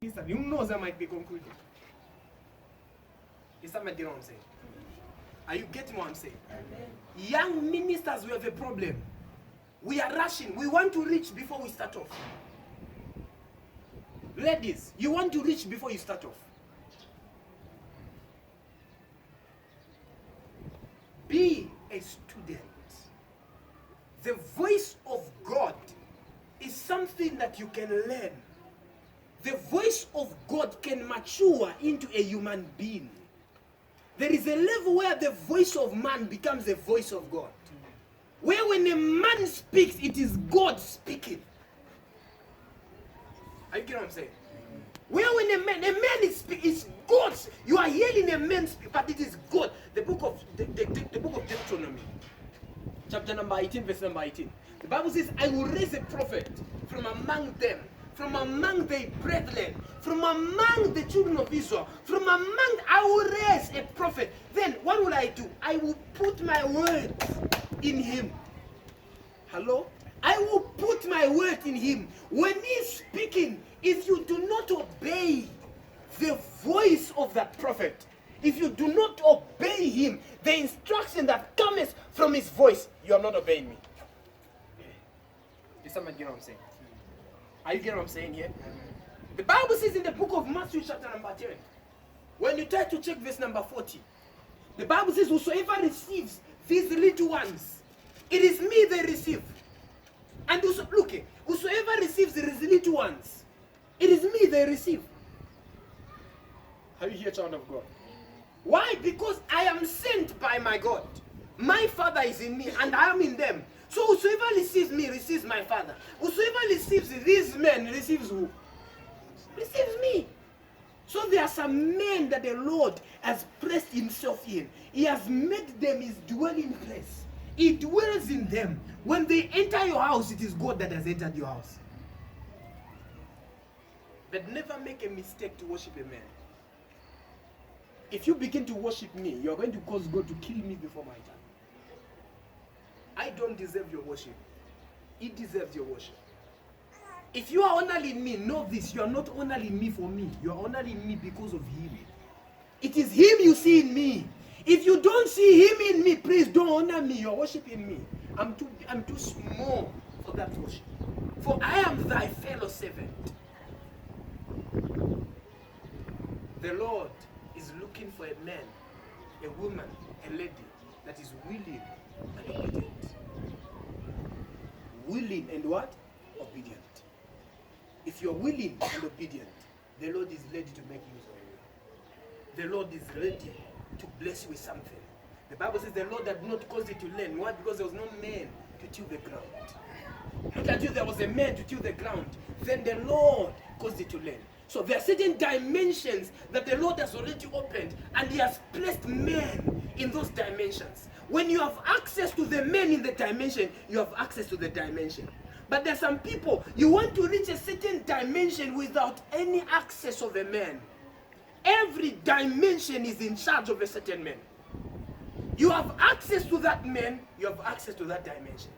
You know that might be concluded. Is that what I'm saying? Are you getting what I'm saying? Amen. Young ministers, we have a problem. We are rushing. We want to reach before we start off. Ladies, you want to reach before you start off. Be a student. The voice of God is something that you can learn. The voice of God can mature into a human being. There is a level where the voice of man becomes the voice of God. Where when a man speaks, it is God speaking. Are you getting what I'm saying? Where when a man is speaking, it's God. You are hearing a man speak, but it is God. The book of Deuteronomy, chapter number 18, verse number 18. The Bible says, I will raise a prophet from among them, from among their brethren, from among the children of Israel, I will raise a prophet. Then what will I do? I will put my word in him. Hello? I will put my word in him. When he's speaking, if you do not obey the voice of that prophet, if you do not obey him, the instruction that comes from his voice, you are not obeying me. Is somebody getting what I'm saying? Are you getting what I'm saying here? The Bible says in the book of Matthew chapter number 10, when you try to check verse number 40, the Bible says, whosoever receives these little ones, it is me they receive. And whosoever receives these little ones, it is me they receive. Are you here, child of God? Why? Because I am sent by my God. My Father is in me and I am in them. So whosoever receives me receives my Father. Whosoever receives these men receives who? Receives me. So there are some men that the Lord has placed himself in. He has made them his dwelling place. He dwells in them. When they enter your house, it is God that has entered your house. But never make a mistake to worship a man. If you begin to worship me, you are going to cause God to kill me before my time. I don't deserve your worship. He deserves your worship. If you are honoring me, know this. You are not honoring me for me. You are honoring me because of him. It is him you see in me. If you don't see him in me, please don't honor me. You are worshiping me. I'm too small for that worship. For I am thy fellow servant. The Lord is looking for a man, a woman, a lady that is willing and obedient. Willing and what? Obedient. If you're willing and obedient, the Lord is ready to make use of you. The Lord is ready to bless you with something. The Bible says the Lord had not caused you to learn. Why? Because there was no man to till the ground. Not until there was a man to till the ground, then the Lord caused you to learn. So there are certain dimensions that the Lord has already opened, and he has placed men in those dimensions. When you have access to the men in the dimension, you have access to the dimension. But there are some people, you want to reach a certain dimension without any access of a man. Every dimension is in charge of a certain man. You have access to that man, you have access to that dimension.